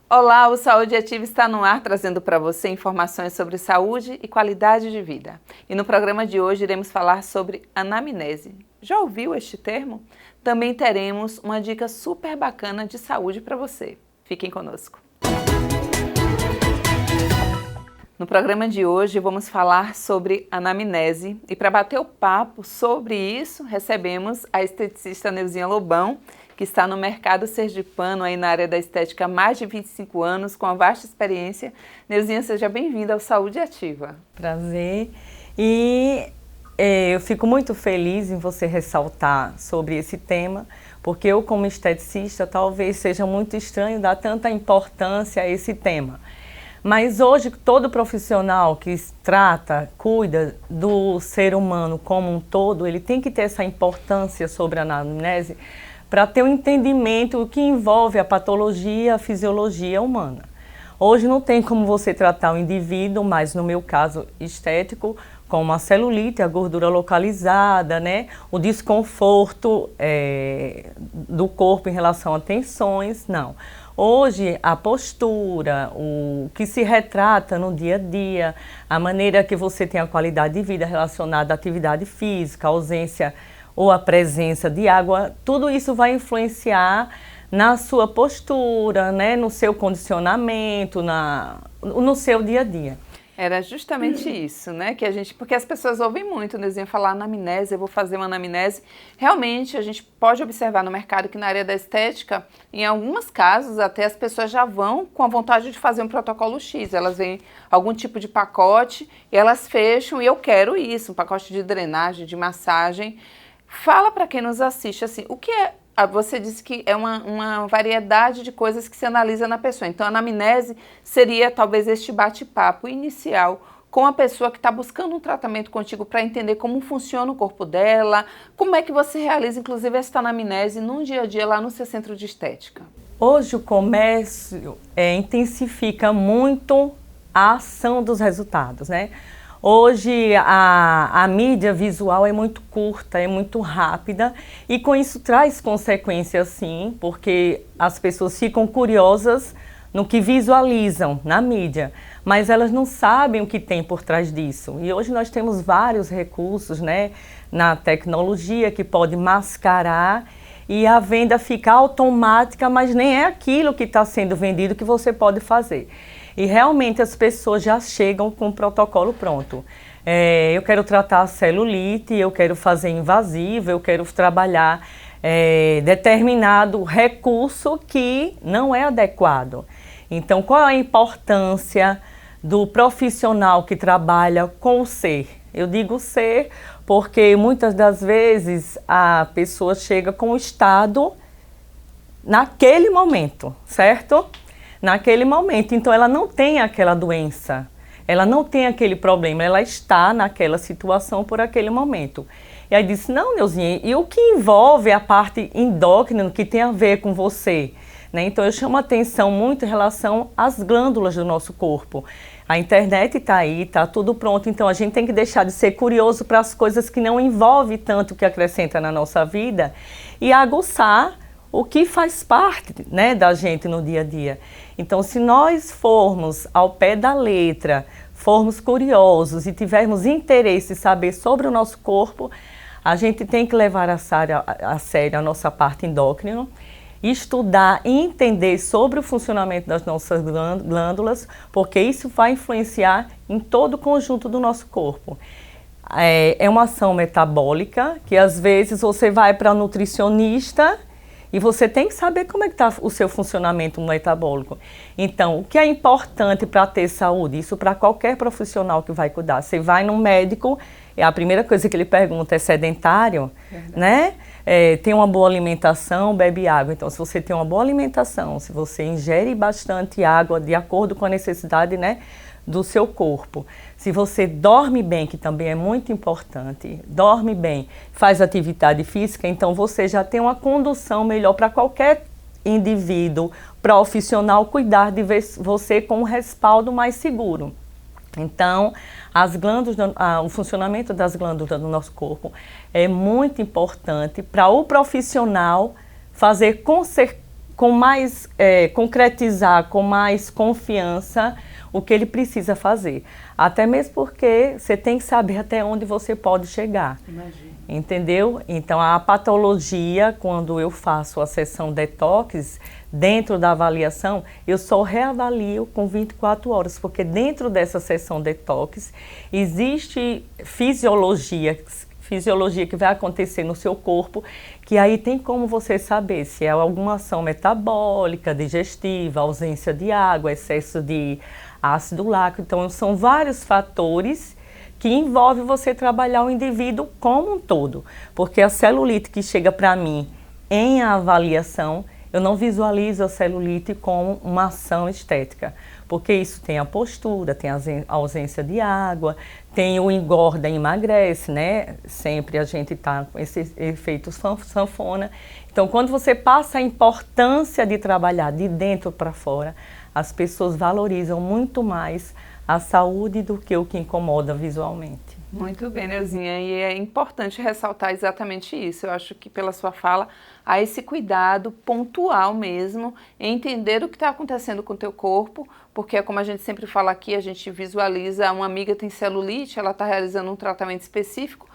Olá, o Saúde Ativa está no ar trazendo para você informações sobre saúde e qualidade de vida. E no programa de hoje iremos falar sobre anamnese. Já ouviu este termo? Também teremos uma dica super bacana de saúde para você. Fiquem conosco. No programa de hoje vamos falar sobre anamnese e para bater o papo sobre isso recebemos a esteticista Neuzinha Lobão, que está no mercado sergipano aí na área da estética há mais de 25 anos, com uma vasta experiência. Neuzinha, seja bem-vinda ao Saúde Ativa. Prazer. E eu fico muito feliz em você ressaltar sobre esse tema, porque eu, como esteticista, talvez seja muito estranho dar tanta importância a esse tema. Mas hoje, todo profissional que trata, cuida do ser humano como um todo, ele tem que ter essa importância sobre a anamnese para ter um entendimento que envolve a patologia, a fisiologia humana. Hoje não tem como você tratar o indivíduo, mas no meu caso estético, como a celulite, a gordura localizada, né? O desconforto do corpo em relação a tensões, não. Hoje, a postura, o que se retrata no dia a dia, a maneira que você tem a qualidade de vida relacionada à atividade física, a ausência ou a presença de água, tudo isso vai influenciar na sua postura, né, no seu condicionamento, no seu dia a dia. Era justamente isso, né, porque as pessoas ouvem muito, Neuzinha, falar anamnese, eu vou fazer uma anamnese. Realmente, a gente pode observar no mercado que na área da estética, em alguns casos, até as pessoas já vão com a vontade de fazer um protocolo X. Elas veem algum tipo de pacote e elas fecham e eu quero isso, um pacote de drenagem, de massagem. Fala para quem nos assiste, assim, o que é? Você disse que é uma variedade de coisas que se analisa na pessoa. Então, a anamnese seria talvez este bate-papo inicial com a pessoa que está buscando um tratamento contigo para entender como funciona o corpo dela, como é que você realiza, inclusive, essa anamnese no dia a dia lá no seu centro de estética. Hoje o comércio intensifica muito a ação dos resultados, né? Hoje a mídia visual é muito curta, é muito rápida e com isso traz consequências sim, porque as pessoas ficam curiosas no que visualizam na mídia, mas elas não sabem o que tem por trás disso. E hoje nós temos vários recursos, né, na tecnologia que pode mascarar e a venda fica automática, mas nem é aquilo que está sendo vendido que você pode fazer. E realmente as pessoas já chegam com o protocolo pronto. Eu quero tratar a celulite, eu quero fazer invasivo, eu quero trabalhar determinado recurso que não é adequado. Então, qual é a importância do profissional que trabalha com o ser? Eu digo ser porque muitas das vezes a pessoa chega com o estado naquele momento, certo? Naquele momento, então ela não tem aquela doença, ela não tem aquele problema, ela está naquela situação por aquele momento. E aí disse, não, Neuzinha, e o que envolve a parte endócrina que tem a ver com você? Né? Então eu chamo a atenção muito em relação às glândulas do nosso corpo. A internet está aí, está tudo pronto, então a gente tem que deixar de ser curioso para as coisas que não envolvem tanto o que acrescenta na nossa vida e aguçar o que faz parte, né, da gente no dia a dia. Então, se nós formos ao pé da letra, formos curiosos e tivermos interesse em saber sobre o nosso corpo, a gente tem que levar a sério a nossa parte endócrina, estudar e entender sobre o funcionamento das nossas glândulas, porque isso vai influenciar em todo o conjunto do nosso corpo. É uma ação metabólica, que às vezes você vai para nutricionista e você tem que saber como é que está o seu funcionamento metabólico. Então, o que é importante para ter saúde? Isso para qualquer profissional que vai cuidar. Você vai num médico, a primeira coisa que ele pergunta é sedentário, né? Tem uma boa alimentação, bebe água. Então, se você tem uma boa alimentação, se você ingere bastante água de acordo com a necessidade, né, do seu corpo. Se você dorme bem, que também é muito importante, dorme bem, faz atividade física, então você já tem uma condução melhor para qualquer indivíduo profissional cuidar de você com um respaldo mais seguro. Então, as glândulas, o funcionamento das glândulas do nosso corpo é muito importante para o profissional fazer concretizar com mais confiança o que ele precisa fazer. Até mesmo porque você tem que saber até onde você pode chegar. Imagina. Entendeu? Então, a patologia, quando eu faço a sessão detox, dentro da avaliação, eu só reavalio com 24 horas, porque dentro dessa sessão detox existe fisiologia que vai acontecer no seu corpo, que aí tem como você saber se é alguma ação metabólica, digestiva, ausência de água, excesso de ácido lático. Então, são vários fatores que envolvem você trabalhar o indivíduo como um todo. Porque a celulite que chega para mim em avaliação, eu não visualizo a celulite como uma ação estética. Porque isso tem a postura, tem a ausência de água, tem o engorda e emagrece, né? Sempre a gente está com esses efeitos sanfona. Então, quando você passa a importância de trabalhar de dentro para fora, as pessoas valorizam muito mais a saúde do que o que incomoda visualmente. Muito bem, Neuzinha, e é importante ressaltar exatamente isso. Eu acho que pela sua fala há esse cuidado pontual mesmo, em entender o que está acontecendo com o teu corpo, porque como a gente sempre fala aqui, a gente visualiza, uma amiga tem celulite, ela está realizando um tratamento específico,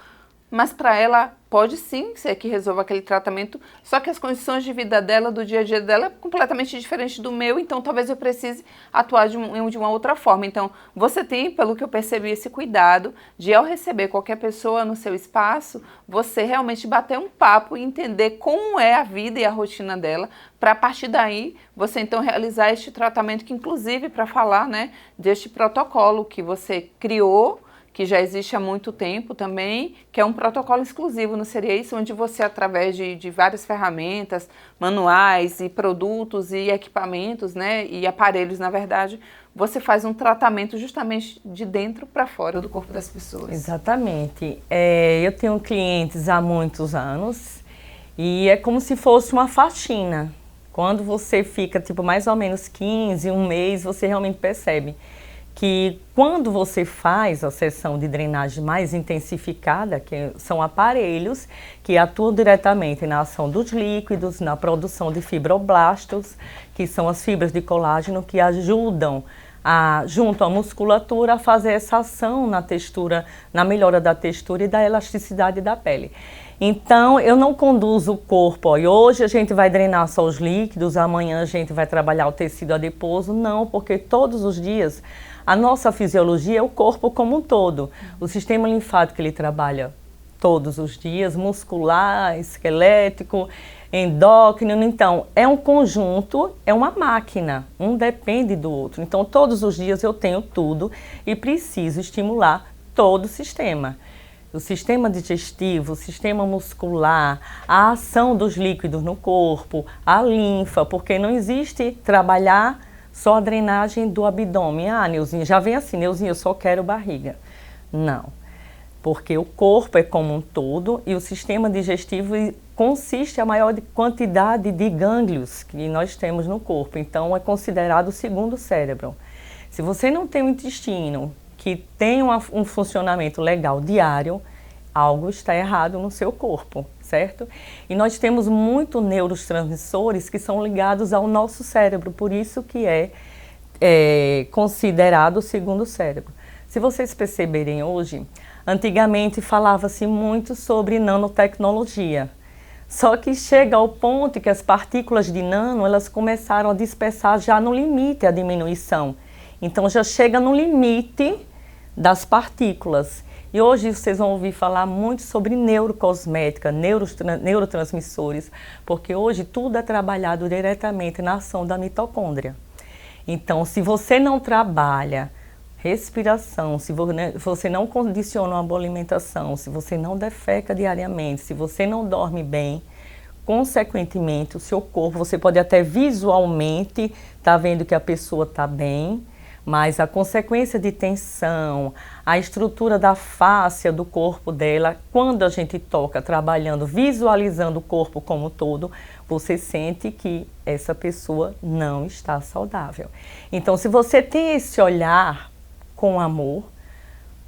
mas para ela pode sim ser que resolva aquele tratamento, só que as condições de vida dela, do dia a dia dela, é completamente diferente do meu, então talvez eu precise atuar de uma outra forma. Então, você tem, pelo que eu percebi, esse cuidado de, ao receber qualquer pessoa no seu espaço, você realmente bater um papo e entender como é a vida e a rotina dela, para a partir daí, você então realizar este tratamento, que inclusive, para falar, né, deste protocolo que você criou, que já existe há muito tempo também, que é um protocolo exclusivo, não seria isso? Onde você, através de várias ferramentas, manuais e produtos e equipamentos, né, e aparelhos, na verdade, você faz um tratamento justamente de dentro para fora do corpo das pessoas. Exatamente. Eu tenho clientes há muitos anos e é como se fosse uma faxina. Quando você fica, tipo, mais ou menos 15, um mês, você realmente percebe que quando você faz a sessão de drenagem mais intensificada, que são aparelhos que atuam diretamente na ação dos líquidos, na produção de fibroblastos, que são as fibras de colágeno que ajudam, junto à musculatura, a fazer essa ação na textura, na melhora da textura e da elasticidade da pele. Então, eu não conduzo o corpo, e hoje a gente vai drenar só os líquidos, amanhã a gente vai trabalhar o tecido adiposo, não, porque todos os dias a nossa fisiologia é o corpo como um todo. O sistema linfático ele trabalha todos os dias, muscular, esquelético, endócrino. Então, é um conjunto, é uma máquina, um depende do outro. Então, todos os dias eu tenho tudo e preciso estimular todo o sistema. O sistema digestivo, o sistema muscular, a ação dos líquidos no corpo, a linfa, porque não existe trabalhar só a drenagem do abdômen. Neuzinha, já vem assim, Neuzinha, eu só quero barriga. Não, porque o corpo é como um todo e o sistema digestivo consiste a maior quantidade de gânglios que nós temos no corpo. Então, é considerado o segundo cérebro. Se você não tem um intestino que tem um funcionamento legal diário, algo está errado no seu corpo, certo? E nós temos muitos neurotransmissores que são ligados ao nosso cérebro, por isso que é considerado o segundo cérebro. Se vocês perceberem hoje, antigamente falava-se muito sobre nanotecnologia, só que chega ao ponto que as partículas de nano, elas começaram a dispersar já no limite a diminuição. Então já chega no limite das partículas. E hoje vocês vão ouvir falar muito sobre neurocosmética, neurotransmissores, porque hoje tudo é trabalhado diretamente na ação da mitocôndria. Então, se você não trabalha respiração, se você não condiciona uma boa alimentação, se você não defeca diariamente, se você não dorme bem, consequentemente, o seu corpo, você pode até visualmente estar vendo que a pessoa está bem, mas a consequência de tensão, a estrutura da fáscia do corpo dela, quando a gente toca, trabalhando, visualizando o corpo como um todo, você sente que essa pessoa não está saudável. Então, se você tem esse olhar com amor,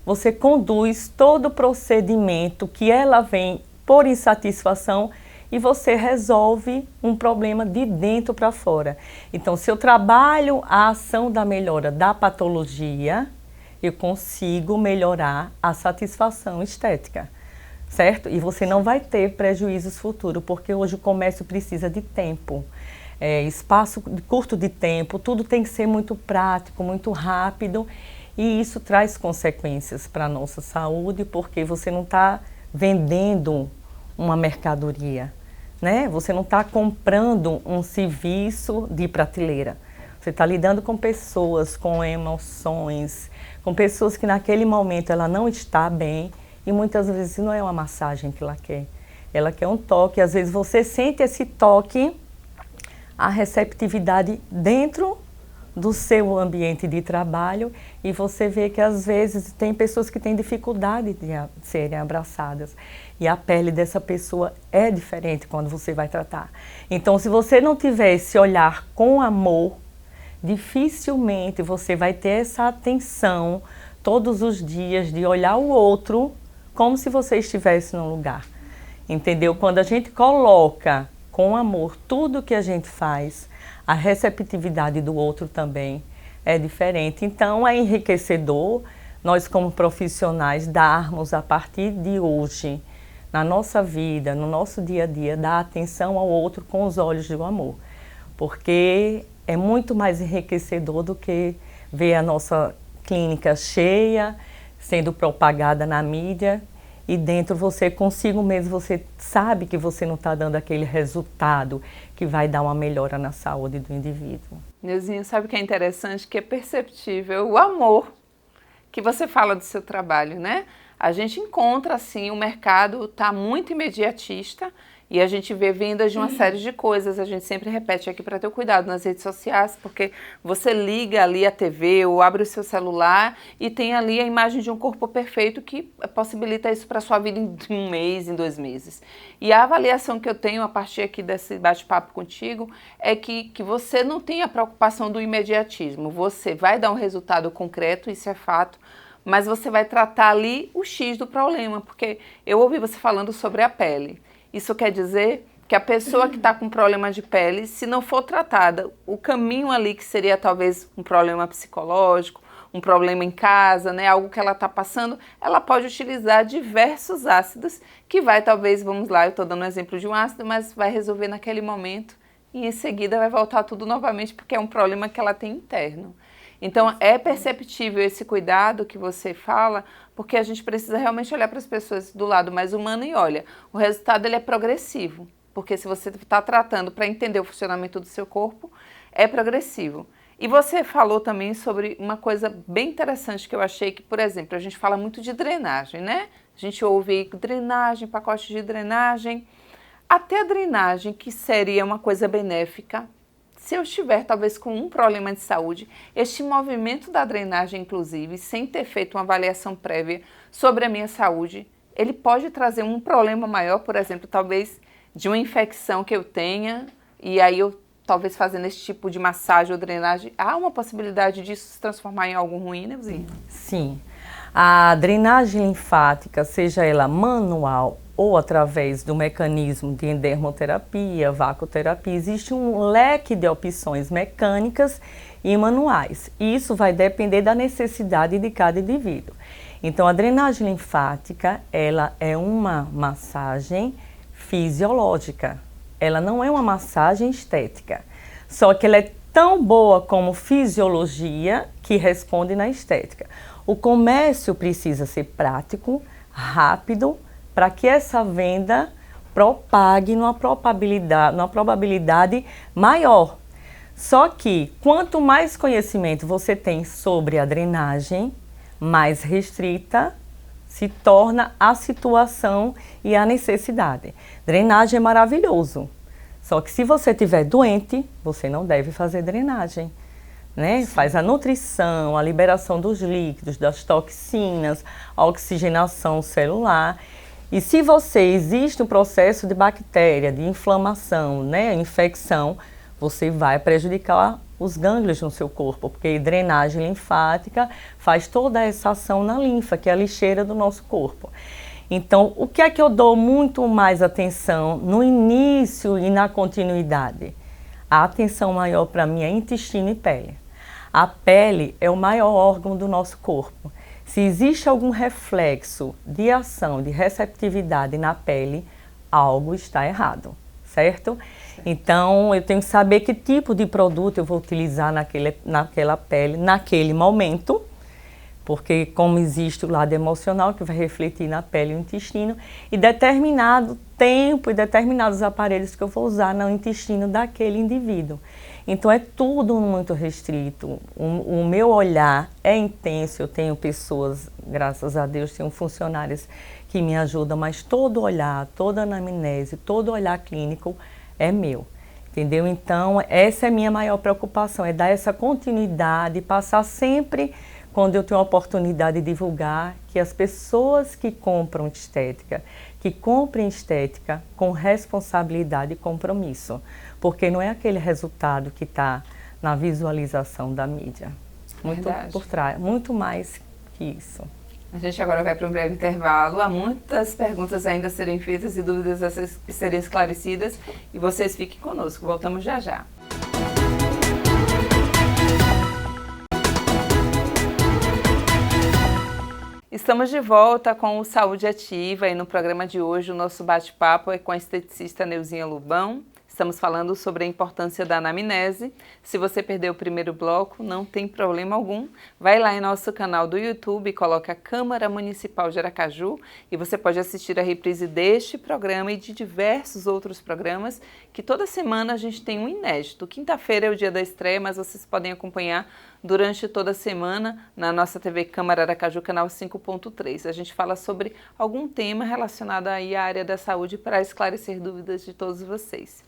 você conduz todo o procedimento que ela vem por insatisfação e você resolve um problema de dentro para fora. Então, se eu trabalho a ação da melhora da patologia, eu consigo melhorar a satisfação estética, certo? E você não vai ter prejuízos futuros, porque hoje o comércio precisa de tempo. Espaço curto de tempo, tudo tem que ser muito prático, muito rápido, e isso traz consequências para a nossa saúde, porque você não está vendendo uma mercadoria, né? Você não está comprando um serviço de prateleira. Você está lidando com pessoas, com emoções, com pessoas que naquele momento ela não está bem, e muitas vezes não é uma massagem que ela quer. Ela quer um toque, às vezes você sente esse toque, a receptividade dentro do seu ambiente de trabalho, e você vê que às vezes tem pessoas que têm dificuldade de serem abraçadas, e a pele dessa pessoa é diferente quando você vai tratar. Então, se você não tiver esse olhar com amor, dificilmente você vai ter essa atenção todos os dias de olhar o outro como se você estivesse num lugar, entendeu? Quando a gente coloca com amor tudo que a gente faz, a receptividade do outro também é diferente. Então é enriquecedor nós como profissionais darmos a partir de hoje, na nossa vida, no nosso dia a dia, dar atenção ao outro com os olhos do amor, porque é muito mais enriquecedor do que ver a nossa clínica cheia, sendo propagada na mídia, e dentro você, consigo mesmo, você sabe que você não está dando aquele resultado que vai dar uma melhora na saúde do indivíduo. Neuzinha, sabe o que é interessante? Que é perceptível o amor que você fala do seu trabalho, né? A gente encontra, assim, o mercado está muito imediatista, e a gente vê vendas de uma série de coisas. A gente sempre repete aqui para ter cuidado nas redes sociais, porque você liga ali a TV ou abre o seu celular e tem ali a imagem de um corpo perfeito que possibilita isso para a sua vida em 1 mês, em 2 meses. E a avaliação que eu tenho a partir aqui desse bate-papo contigo é que você não tem a preocupação do imediatismo. Você vai dar um resultado concreto, isso é fato, mas você vai tratar ali o X do problema, porque eu ouvi você falando sobre a pele. Isso quer dizer que a pessoa que está com problema de pele, se não for tratada, o caminho ali que seria talvez um problema psicológico, um problema em casa, né, algo que ela está passando, ela pode utilizar diversos ácidos que vai talvez, vamos lá, eu estou dando um exemplo de um ácido, mas vai resolver naquele momento e em seguida vai voltar tudo novamente porque é um problema que ela tem interno. Então, é perceptível esse cuidado que você fala, porque a gente precisa realmente olhar para as pessoas do lado mais humano e olha, o resultado ele é progressivo, porque se você está tratando para entender o funcionamento do seu corpo, é progressivo. E você falou também sobre uma coisa bem interessante que eu achei que, por exemplo, a gente fala muito de drenagem, né? A gente ouve drenagem, pacote de drenagem, até a drenagem que seria uma coisa benéfica. Se eu estiver talvez com um problema de saúde, este movimento da drenagem, inclusive, sem ter feito uma avaliação prévia sobre a minha saúde, ele pode trazer um problema maior, por exemplo, talvez de uma infecção que eu tenha, e aí eu talvez fazendo esse tipo de massagem ou drenagem, há uma possibilidade disso se transformar em algo ruim, né, Neuzinha? Sim. A drenagem linfática, seja ela manual ou através do mecanismo de endermoterapia, vacoterapia, existe um leque de opções mecânicas e manuais. Isso vai depender da necessidade de cada indivíduo. Então, a drenagem linfática, ela é uma massagem fisiológica. Ela não é uma massagem estética. Só que ela é tão boa como fisiologia que responde na estética. O comércio precisa ser prático, rápido, para que essa venda propague numa probabilidade maior. Só que quanto mais conhecimento você tem sobre a drenagem, mais restrita se torna a situação e a necessidade. Drenagem é maravilhoso, só que se você estiver doente, você não deve fazer drenagem, né? Faz a nutrição, a liberação dos líquidos, das toxinas, a oxigenação celular. E se existe um processo de bactéria, de inflamação, né, infecção, você vai prejudicar os gânglios no seu corpo, porque drenagem linfática faz toda essa ação na linfa, que é a lixeira do nosso corpo. Então, o que é que eu dou muito mais atenção no início e na continuidade? A atenção maior para mim é intestino e pele. A pele é o maior órgão do nosso corpo. Se existe algum reflexo de ação, de receptividade na pele, algo está errado, certo? Então, eu tenho que saber que tipo de produto eu vou utilizar naquela pele, naquele momento, porque como existe o lado emocional que vai refletir na pele e no intestino, e determinado tempo e determinados aparelhos que eu vou usar no intestino daquele indivíduo. Então é tudo muito restrito, o meu olhar é intenso, eu tenho pessoas, graças a Deus, tenho funcionários que me ajudam, mas todo olhar, toda anamnese, todo olhar clínico é meu. Entendeu? Então, essa é a minha maior preocupação, é dar essa continuidade, passar sempre, quando eu tenho a oportunidade de divulgar, que as pessoas que compram estética, que comprem estética com responsabilidade e compromisso, porque não é aquele resultado que está na visualização da mídia. Muito por trás, muito mais que isso. A gente agora vai para um breve intervalo. Há muitas perguntas ainda a serem feitas e dúvidas a serem esclarecidas. E vocês fiquem conosco. Voltamos já já. Estamos de volta com o Saúde Ativa e no programa de hoje o nosso bate-papo é com a esteticista Neuzinha Lubão. Estamos falando sobre a importância da anamnese. Se você perdeu o primeiro bloco, não tem problema algum. Vai lá em nosso canal do YouTube e coloca Câmara Municipal de Aracaju e você pode assistir a reprise deste programa e de diversos outros programas que toda semana a gente tem um inédito. Quinta-feira é o dia da estreia, mas vocês podem acompanhar durante toda a semana na nossa TV Câmara Aracaju, canal 5.3. A gente fala sobre algum tema relacionado aí à área da saúde para esclarecer dúvidas de todos vocês.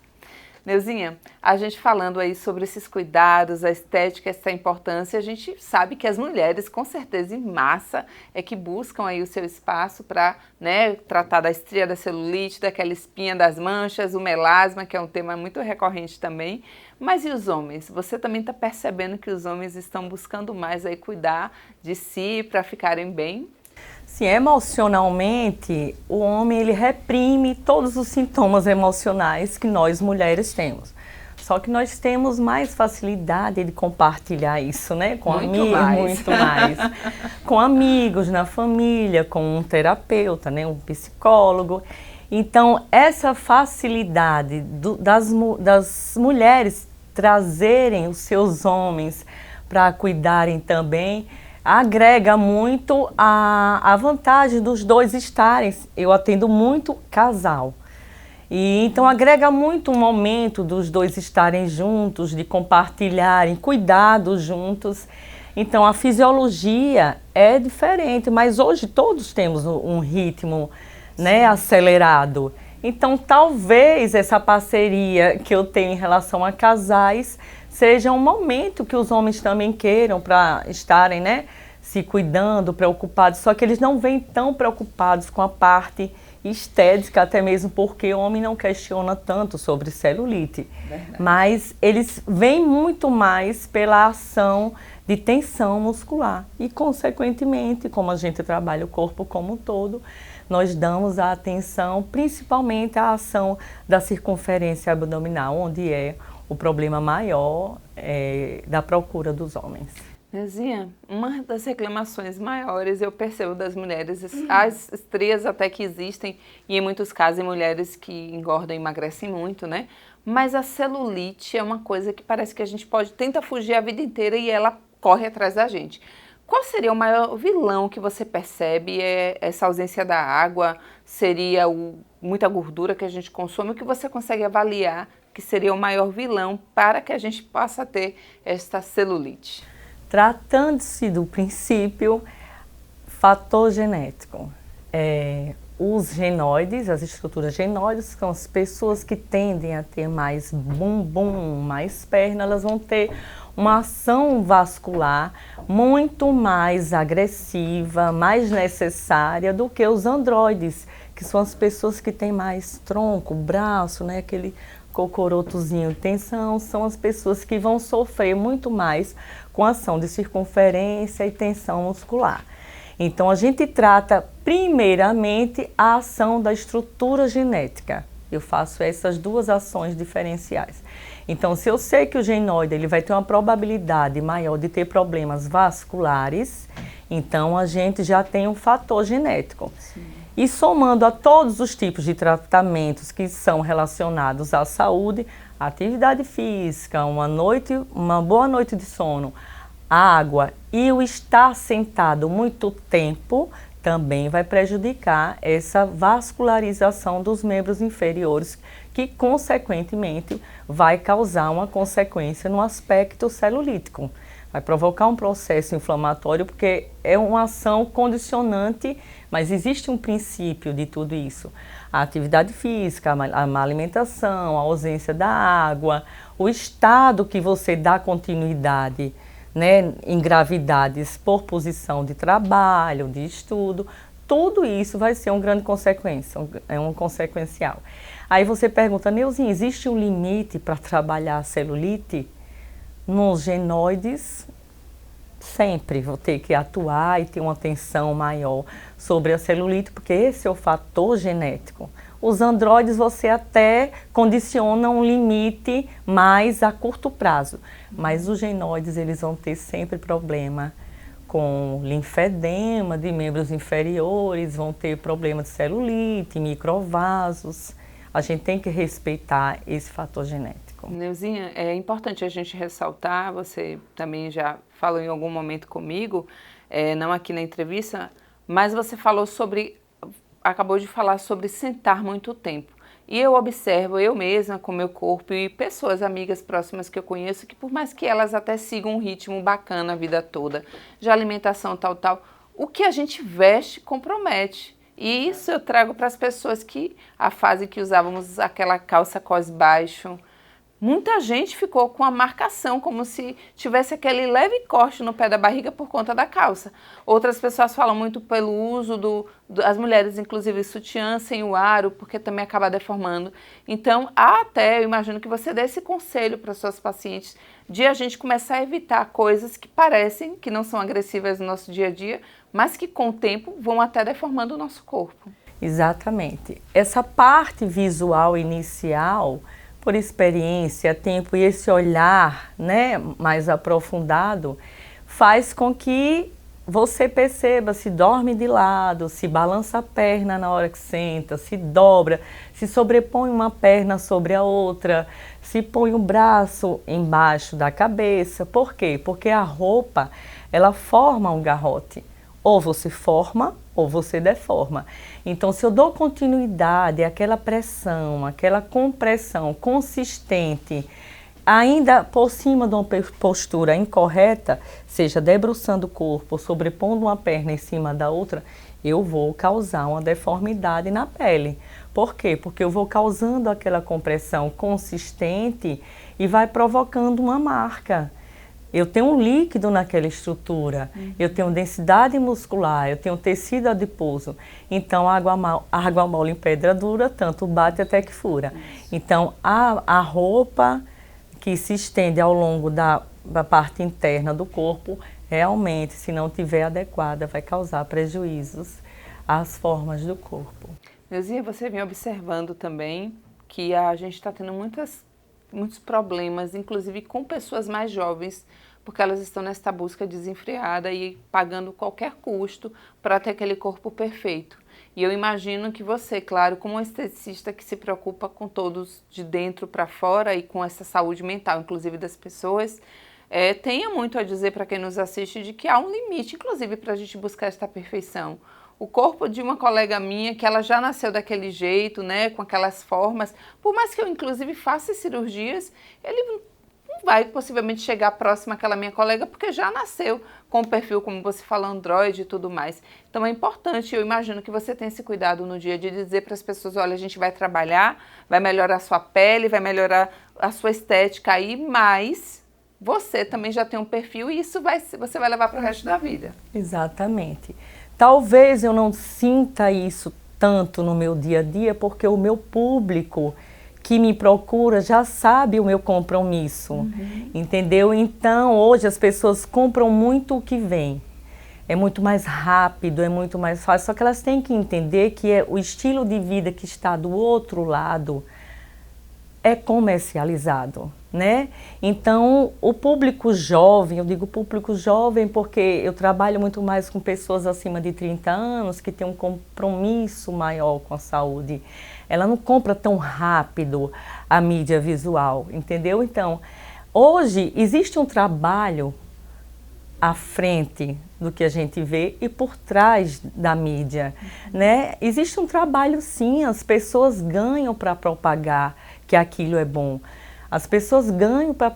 Neuzinha, a gente falando aí sobre esses cuidados, a estética, essa importância, a gente sabe que as mulheres, com certeza, em massa, é que buscam aí o seu espaço para, né, tratar da estria, da celulite, daquela espinha das manchas, o melasma, que é um tema muito recorrente também. Mas e os homens? Você também está percebendo que os homens estão buscando mais aí cuidar de si para ficarem bem? Sim, emocionalmente, o homem ele reprime todos os sintomas emocionais que nós mulheres temos. Só que nós temos mais facilidade de compartilhar isso, né? Com amigos, muito mais. Com amigos, na família, com um terapeuta, né? Um psicólogo. Então, essa facilidade das mulheres trazerem os seus homens para cuidarem também, agrega muito a vantagem dos dois estarem. Eu atendo muito casal. E então agrega muito o momento dos dois estarem juntos, de compartilharem, cuidados juntos. Então a fisiologia é diferente, mas hoje todos temos um ritmo, né, acelerado. Então talvez essa parceria que eu tenho em relação a casais seja um momento que os homens também queiram para estarem, né, se cuidando, preocupados, só que eles não vêm tão preocupados com a parte estética, até mesmo porque o homem não questiona tanto sobre celulite. Verdade. Mas eles vêm muito mais pela ação de tensão muscular e, consequentemente, como a gente trabalha o corpo como um todo, nós damos a atenção principalmente à ação da circunferência abdominal, onde é o problema maior da procura dos homens. Neuzinha, uma das reclamações maiores eu percebo das mulheres, as estrias até que existem, e em muitos casos em mulheres que engordam e emagrecem muito, né? Mas a celulite é uma coisa que parece que a gente tenta fugir a vida inteira e ela corre atrás da gente. Qual seria o maior vilão que você percebe? É essa ausência da água? Seria muita gordura que a gente consome? O que você consegue avaliar que seria o maior vilão para que a gente possa ter esta celulite? Tratando-se do princípio, fator genético. Os genoides, as estruturas genoides, são as pessoas que tendem a ter mais bumbum, mais perna, elas vão ter uma ação vascular muito mais agressiva, mais necessária do que os androides, que são as pessoas que têm mais tronco, braço, né, aquele cocorotozinho de tensão, são as pessoas que vão sofrer muito mais com a ação de circunferência e tensão muscular. Então, a gente trata primeiramente a ação da estrutura genética. Eu faço essas duas ações diferenciais. Então, se eu sei que o genoide ele vai ter uma probabilidade maior de ter problemas vasculares, então a gente já tem um fator genético. Sim. E somando a todos os tipos de tratamentos que são relacionados à saúde, atividade física, uma boa noite de sono, água e o estar sentado muito tempo, também vai prejudicar essa vascularização dos membros inferiores, que consequentemente vai causar uma consequência no aspecto celulítico. Vai provocar um processo inflamatório porque é uma ação condicionante, mas existe um princípio de tudo isso. A atividade física, a má alimentação, a ausência da água, o estado que você dá continuidade, né, em gravidades por posição de trabalho, de estudo, tudo isso vai ser uma grande consequência, é um consequencial. Aí você pergunta, Neuzinha, existe um limite para trabalhar a celulite? Nos genoides, sempre vou ter que atuar e ter uma atenção maior sobre a celulite, porque esse é o fator genético. Os androides você até condiciona um limite mais a curto prazo, mas os genoides eles vão ter sempre problema com linfedema de membros inferiores, vão ter problema de celulite, microvasos. A gente tem que respeitar esse fator genético. Neuzinha, é importante a gente ressaltar, você também já falou em algum momento comigo, não aqui na entrevista, mas você acabou de falar sobre sentar muito tempo. E eu observo, eu mesma, com meu corpo e pessoas, amigas próximas que eu conheço, que por mais que elas até sigam um ritmo bacana a vida toda, de alimentação tal, o que a gente veste compromete. E isso eu trago para as pessoas que, a fase que usávamos aquela calça cos baixo, muita gente ficou com a marcação, como se tivesse aquele leve corte no pé da barriga por conta da calça. Outras pessoas falam muito pelo uso as mulheres, inclusive, sutiã sem o aro, porque também acaba deformando. Então, eu imagino que você dê esse conselho para suas pacientes de a gente começar a evitar coisas que parecem que não são agressivas no nosso dia a dia, mas que com o tempo vão até deformando o nosso corpo. Exatamente. Essa parte visual inicial, por experiência, tempo e esse olhar, né, mais aprofundado, faz com que você perceba se dorme de lado, se balança a perna na hora que senta, se dobra, se sobrepõe uma perna sobre a outra, se põe o braço embaixo da cabeça. Por quê? Porque a roupa, ela forma um garrote. Ou você forma ou você deforma. Então, se eu dou continuidade àquela pressão, aquela compressão consistente, ainda por cima de uma postura incorreta, seja debruçando o corpo, sobrepondo uma perna em cima da outra, eu vou causar uma deformidade na pele. Por quê? Porque eu vou causando aquela compressão consistente e vai provocando uma marca. Eu tenho um líquido naquela estrutura, eu tenho densidade muscular, eu tenho tecido adiposo. Então, a água mole em pedra dura, tanto bate até que fura. Então, a roupa que se estende ao longo da parte interna do corpo, realmente, se não tiver adequada, vai causar prejuízos às formas do corpo. Neuzinha, você vem observando também que a gente está tendo muitos problemas, inclusive com pessoas mais jovens, porque elas estão nesta busca desenfreada e pagando qualquer custo para ter aquele corpo perfeito. E eu imagino que você, claro, como um esteticista que se preocupa com todos de dentro para fora e com essa saúde mental, inclusive das pessoas, tenha muito a dizer para quem nos assiste de que há um limite, inclusive, para a gente buscar esta perfeição. O corpo de uma colega minha, que ela já nasceu daquele jeito, né, com aquelas formas, por mais que eu, inclusive, faça cirurgias, ele não vai possivelmente chegar próximo àquela minha colega, porque já nasceu com o perfil, como você fala, androide e tudo mais. Então é importante, eu imagino que você tenha esse cuidado no dia de dizer para as pessoas, olha, a gente vai trabalhar, vai melhorar a sua pele, vai melhorar a sua estética aí, mas você também já tem um perfil e isso você vai levar para o resto da vida. Exatamente. Talvez eu não sinta isso tanto no meu dia a dia, porque o meu público que me procura já sabe o meu compromisso, entendeu? Então, hoje as pessoas compram muito o que vem. é muito mais rápido, é muito mais fácil, só que elas têm que entender que o estilo de vida que está do outro lado é comercializado, né? Então, o público jovem, eu digo público jovem porque eu trabalho muito mais com pessoas acima de 30 anos que têm um compromisso maior com a saúde. Ela não compra tão rápido a mídia visual, entendeu? Então, hoje existe um trabalho à frente do que a gente vê e por trás da mídia, né? Existe um trabalho, sim, as pessoas ganham para propagar que aquilo é bom. As pessoas ganham para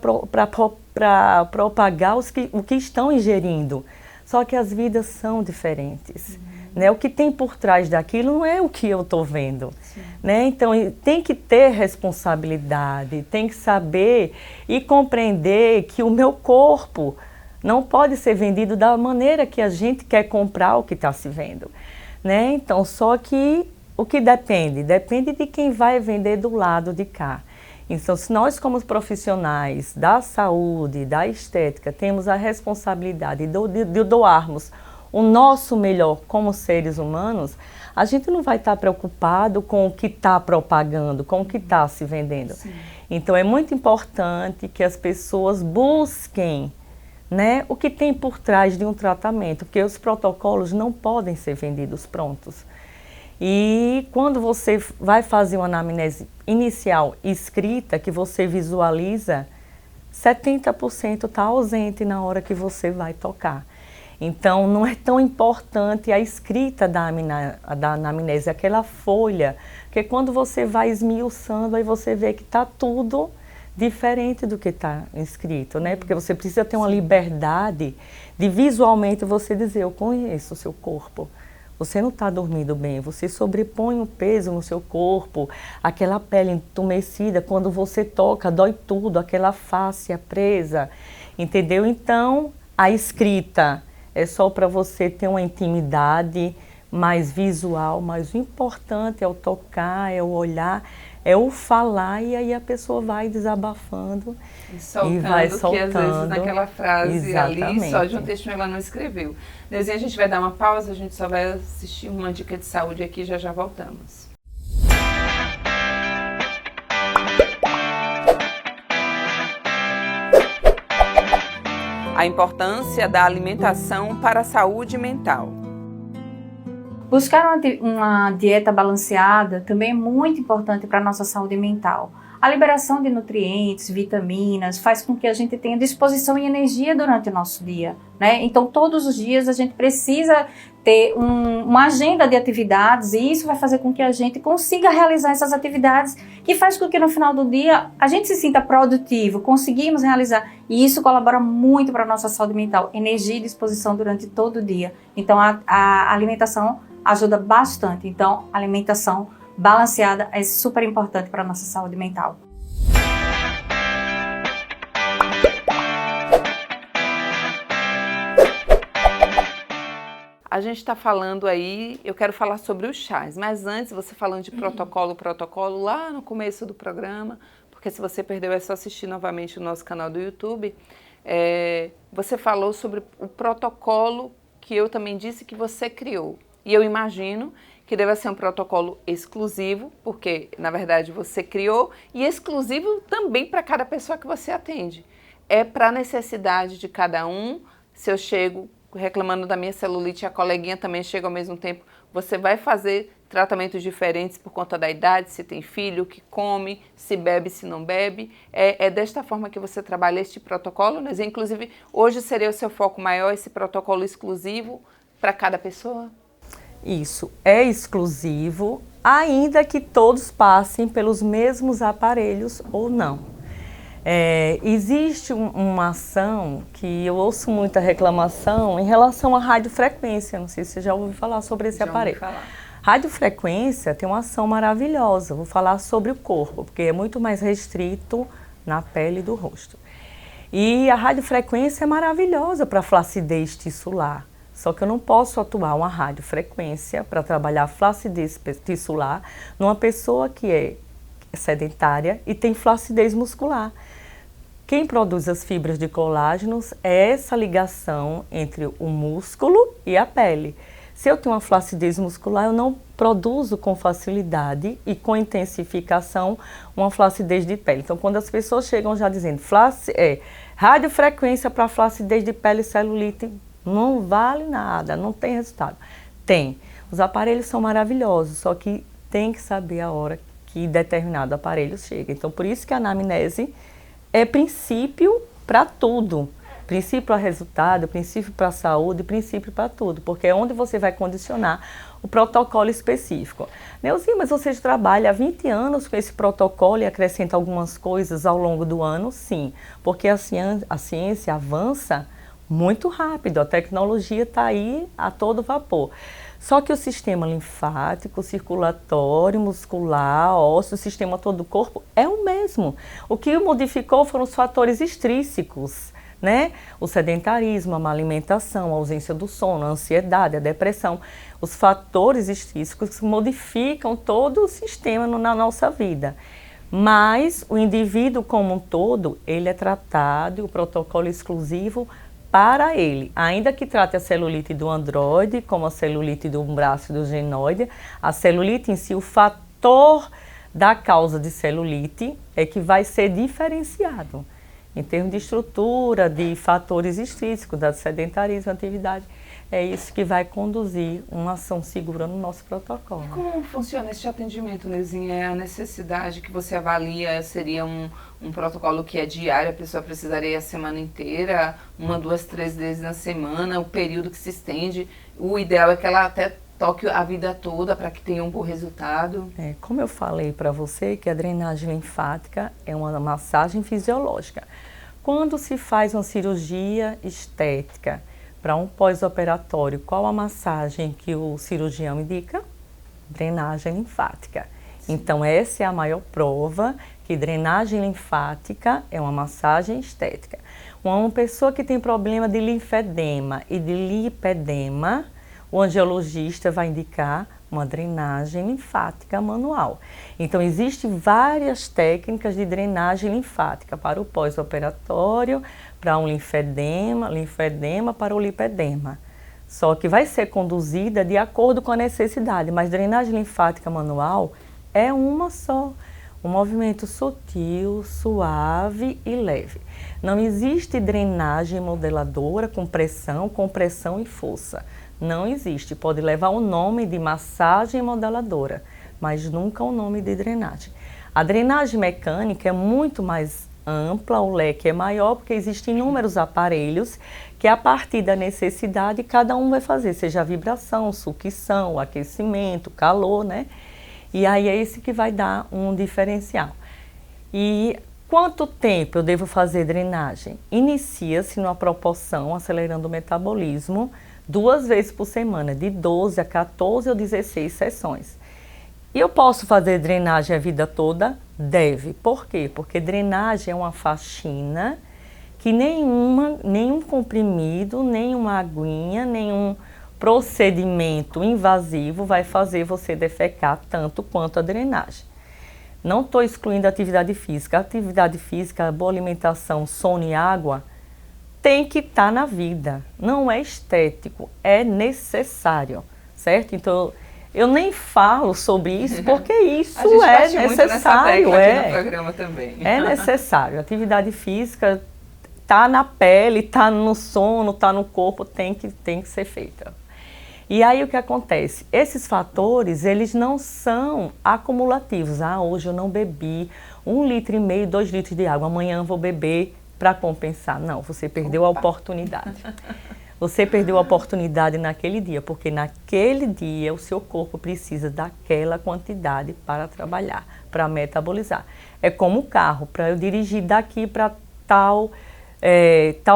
propagar o que estão ingerindo. Só que as vidas são diferentes. Né? O que tem por trás daquilo não é o que eu estou vendo. Né? Então, tem que ter responsabilidade, tem que saber e compreender que o meu corpo não pode ser vendido da maneira que a gente quer comprar o que está se vendo. Né? Então, só que o que depende? Depende de quem vai vender do lado de cá. Então, se nós como profissionais da saúde, da estética, temos a responsabilidade de doarmos o nosso melhor como seres humanos, a gente não vai estar preocupado com o que está propagando, com o que está se vendendo. Sim. Então, é muito importante que as pessoas busquem, né, o que tem por trás de um tratamento, porque os protocolos não podem ser vendidos prontos. E quando você vai fazer uma anamnese inicial escrita, que você visualiza, 70% está ausente na hora que você vai tocar. Então, não é tão importante a escrita da anamnese, aquela folha, porque quando você vai esmiuçando, aí você vê que está tudo diferente do que está escrito, né? Porque você precisa ter uma liberdade de visualmente você dizer, eu conheço o seu corpo. Você não está dormindo bem, você sobrepõe o peso no seu corpo, aquela pele entumecida, quando você toca, dói tudo, aquela face presa, entendeu? Então, a escrita é só para você ter uma intimidade mais visual, mas o importante é o tocar, é o olhar, é o falar, e aí a pessoa vai desabafando e vai soltando. Que às vezes naquela frase Exatamente. Ali, só de um texto ela não escreveu. Neuzinha, a gente vai dar uma pausa, a gente só vai assistir uma dica de saúde aqui, já voltamos. A importância da alimentação para a saúde mental. Buscar uma dieta balanceada também é muito importante para a nossa saúde mental. A liberação de nutrientes, vitaminas, faz com que a gente tenha disposição e energia durante o nosso dia, né? Então, todos os dias a gente precisa ter uma agenda de atividades, e isso vai fazer com que a gente consiga realizar essas atividades, que faz com que no final do dia a gente se sinta produtivo, conseguimos realizar, e isso colabora muito para a nossa saúde mental, energia e disposição durante todo o dia. Então, a alimentação ajuda bastante. Então, alimentação balanceada é super importante para a nossa saúde mental. A gente está falando aí, eu quero falar sobre os chás, mas antes, você falando de protocolo, lá no começo do programa, porque se você perdeu é só assistir novamente o nosso canal do YouTube, você falou sobre o protocolo que eu também disse que você criou. E eu imagino que deve ser um protocolo exclusivo, porque, na verdade, você criou, e exclusivo também para cada pessoa que você atende. É para a necessidade de cada um. Se eu chego reclamando da minha celulite e a coleguinha também chega ao mesmo tempo, você vai fazer tratamentos diferentes por conta da idade, se tem filho, que come, se bebe, se não bebe. É desta forma que você trabalha este protocolo, né? Inclusive, hoje seria o seu foco maior, esse protocolo exclusivo para cada pessoa? Isso, é exclusivo, ainda que todos passem pelos mesmos aparelhos ou não. Existe uma ação que eu ouço muita reclamação em relação à radiofrequência, não sei se você já ouviu falar sobre esse aparelho. Radiofrequência tem uma ação maravilhosa, vou falar sobre o corpo, porque é muito mais restrito na pele do rosto. E a radiofrequência é maravilhosa para flacidez tissular. Só que eu não posso atuar uma radiofrequência para trabalhar flacidez tissular numa pessoa que é sedentária e tem flacidez muscular. Quem produz as fibras de colágenos é essa ligação entre o músculo e a pele. Se eu tenho uma flacidez muscular, eu não produzo com facilidade e com intensificação uma flacidez de pele. Então, quando as pessoas chegam já dizendo radiofrequência para flacidez de pele e celulite, não vale nada, não tem resultado. Tem. Os aparelhos são maravilhosos, só que tem que saber a hora que determinado aparelho chega. Então, por isso que a anamnese é princípio para tudo. Princípio para resultado, princípio para saúde, princípio para tudo. Porque é onde você vai condicionar o protocolo específico. Neuzinha, mas você trabalha há 20 anos com esse protocolo e acrescenta algumas coisas ao longo do ano? Sim, porque a ciência avança muito rápido, a tecnologia está aí a todo vapor. Só que o sistema linfático, circulatório, muscular, ósseo, o sistema todo do corpo é o mesmo. O que modificou foram os fatores extrínsecos, né? O sedentarismo, a má alimentação, a ausência do sono, a ansiedade, a depressão. Os fatores extrínsecos modificam todo o sistema na nossa vida. Mas o indivíduo como um todo, ele é tratado e o protocolo exclusivo para ele, ainda que trate a celulite do androide, como a celulite do braço e do genoide, a celulite em si, o fator da causa de celulite é que vai ser diferenciado em termos de estrutura, de fatores extrínsecos, da sedentarismo, atividade. É isso que vai conduzir uma ação segura no nosso protocolo. E como funciona esse atendimento, Neuzinha? É a necessidade que você avalia seria um protocolo que é diário, a pessoa precisaria a semana inteira, 1, 2, 3 vezes na semana, o período que se estende. O ideal é que ela até toque a vida toda para que tenha um bom resultado. Como eu falei para você, que a drenagem linfática é uma massagem fisiológica. Quando se faz uma cirurgia estética para um pós-operatório, qual a massagem que o cirurgião indica? Drenagem linfática. Sim. Então, essa é a maior prova que drenagem linfática é uma massagem estética. Uma pessoa que tem problema de linfedema e de lipedema, o angiologista vai indicar uma drenagem linfática manual. Então, existem várias técnicas de drenagem linfática para o pós-operatório, para um linfedema para o lipedema. Só que vai ser conduzida de acordo com a necessidade, mas drenagem linfática manual é uma só. Um movimento sutil, suave e leve. Não existe drenagem modeladora com compressão e força. Não existe. Pode levar o nome de massagem modeladora, mas nunca o nome de drenagem. A drenagem mecânica é muito mais ampla, o leque é maior, porque existem inúmeros aparelhos que a partir da necessidade cada um vai fazer, seja a vibração, sucção, aquecimento, calor, né? E aí é esse que vai dar um diferencial. E quanto tempo eu devo fazer drenagem? Inicia-se numa proporção, acelerando o metabolismo, 2 vezes por semana, de 12 a 14 ou 16 sessões. E eu posso fazer drenagem a vida toda? Deve. Por quê? Porque drenagem é uma faxina que nenhum comprimido, nenhuma aguinha, nenhum procedimento invasivo vai fazer você defecar tanto quanto a drenagem. Não estou excluindo a atividade física. A atividade física, boa alimentação, sono e água tem que estar na vida. Não é estético, é necessário, certo? Então, eu nem falo sobre isso porque isso é necessário. No programa também. É necessário. A atividade física está na pele, está no sono, está no corpo, tem que ser feita. E aí o que acontece? Esses fatores, eles não são acumulativos. Hoje eu não bebi 1,5 litro, 2 litros de água, amanhã eu vou beber para compensar. Não, você perdeu a oportunidade. Você perdeu a oportunidade naquele dia, porque naquele dia o seu corpo precisa daquela quantidade para trabalhar, para metabolizar. É como o carro, para eu dirigir daqui para tal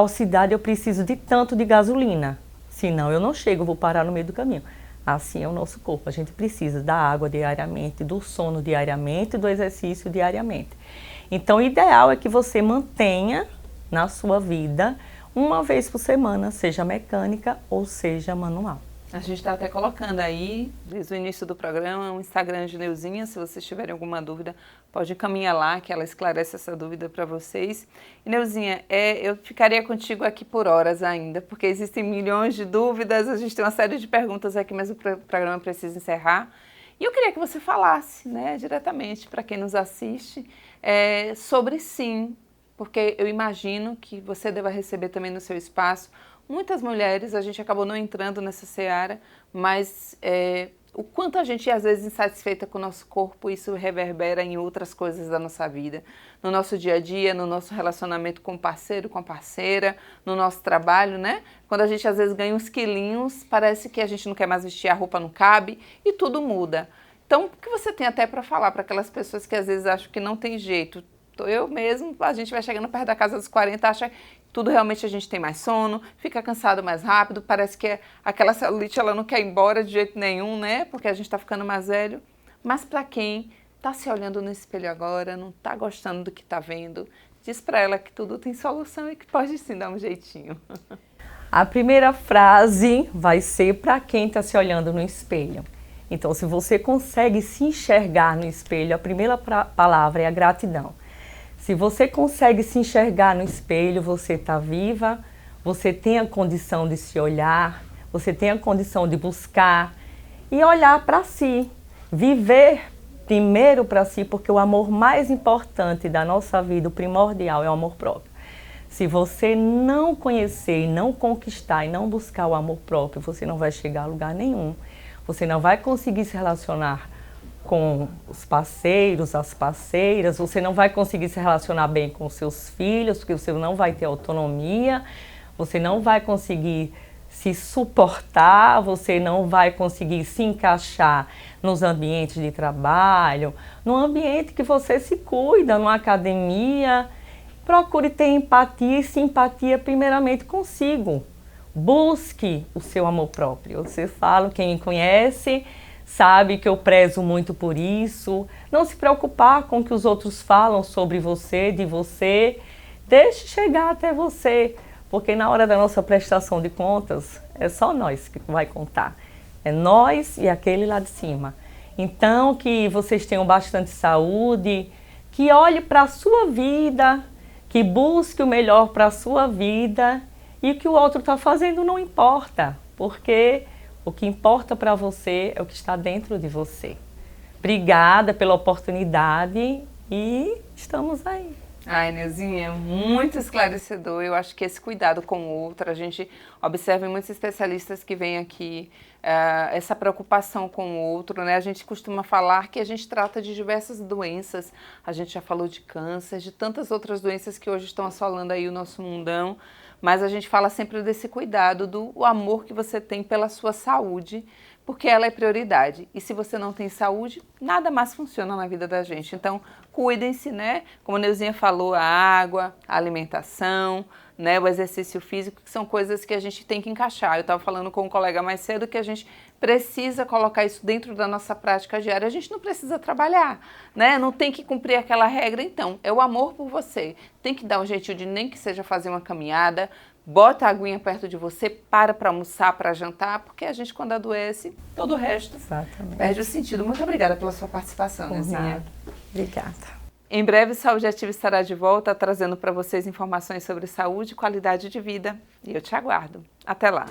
cidade eu preciso de tanto de gasolina. Senão eu não chego, eu vou parar no meio do caminho. Assim é o nosso corpo, a gente precisa da água diariamente, do sono diariamente, do exercício diariamente. Então o ideal é que você mantenha na sua vida 1 vez por semana, seja mecânica ou seja manual. A gente está até colocando aí, desde o início do programa, o Instagram de Neuzinha. Se vocês tiverem alguma dúvida, pode encaminhar lá, que ela esclarece essa dúvida para vocês. E Neuzinha, eu ficaria contigo aqui por horas ainda, porque existem milhões de dúvidas, a gente tem uma série de perguntas aqui, mas o programa precisa encerrar. E eu queria que você falasse, né, diretamente para quem nos assiste, sobre sim, porque eu imagino que você deva receber também no seu espaço muitas mulheres. A gente acabou não entrando nessa seara, mas o quanto a gente, às vezes, insatisfeita com o nosso corpo, isso reverbera em outras coisas da nossa vida, no nosso dia a dia, no nosso relacionamento com o parceiro, com a parceira, no nosso trabalho, né? Quando a gente, às vezes, ganha uns quilinhos, parece que a gente não quer mais vestir, a roupa não cabe e tudo muda. Então, o que você tem até para falar para aquelas pessoas que, às vezes, acham que não tem jeito? Eu mesmo, a gente vai chegando perto da casa dos 40, acha que tudo realmente a gente tem mais sono, fica cansado mais rápido, parece que aquela celulite ela não quer ir embora de jeito nenhum, né? Porque a gente está ficando mais velho. Mas para quem está se olhando no espelho agora, não está gostando do que está vendo, diz para ela que tudo tem solução e que pode sim dar um jeitinho. A primeira frase vai ser para quem está se olhando no espelho. Então, se você consegue se enxergar no espelho, a primeira palavra é a gratidão. Se você consegue se enxergar no espelho, você está viva, você tem a condição de se olhar, você tem a condição de buscar e olhar para si. Viver primeiro para si, porque o amor mais importante da nossa vida, o primordial, é o amor próprio. Se você não conhecer, não conquistar e não buscar o amor próprio, você não vai chegar a lugar nenhum. Você não vai conseguir se relacionar com os parceiros, as parceiras, você não vai conseguir se relacionar bem com os seus filhos, porque você não vai ter autonomia, você não vai conseguir se suportar, você não vai conseguir se encaixar nos ambientes de trabalho, no ambiente que você se cuida, numa academia. Procure ter empatia e simpatia primeiramente consigo. Busque o seu amor próprio. Você fala, quem me conhece sabe que eu prezo muito por isso. Não se preocupar com o que os outros falam sobre você, de você. Deixe chegar até você, porque na hora da nossa prestação de contas, é só nós que vai contar. É nós e aquele lá de cima. Então, que vocês tenham bastante saúde, que olhe para a sua vida, que busque o melhor para a sua vida, e o que o outro está fazendo não importa, porque o que importa para você é o que está dentro de você. Obrigada pela oportunidade e estamos aí. Ai, Neuzinha, muito esclarecedor. Eu acho que esse cuidado com o outro, a gente observa em muitos especialistas que vêm aqui, essa preocupação com o outro, né? A gente costuma falar que a gente trata de diversas doenças, a gente já falou de câncer, de tantas outras doenças que hoje estão assolando aí o nosso mundão, mas a gente fala sempre desse cuidado, do amor que você tem pela sua saúde, porque ela é prioridade. E se você não tem saúde, nada mais funciona na vida da gente. Então, cuidem-se, né? Como a Neuzinha falou, a água, a alimentação, né? O exercício físico, que são coisas que a gente tem que encaixar. Eu estava falando com um colega mais cedo que a gente precisa colocar isso dentro da nossa prática diária. A gente não precisa trabalhar, né? Não tem que cumprir aquela regra. Então, é o amor por você. Tem que dar um jeitinho de nem que seja fazer uma caminhada, bota a aguinha perto de você, para almoçar, para jantar, porque a gente, quando adoece, todo o resto perde o sentido. Muito obrigada pela sua participação, Neuzinha. Obrigada. Em breve, Saúde Ativa estará de volta, trazendo para vocês informações sobre saúde e qualidade de vida. E eu te aguardo. Até lá!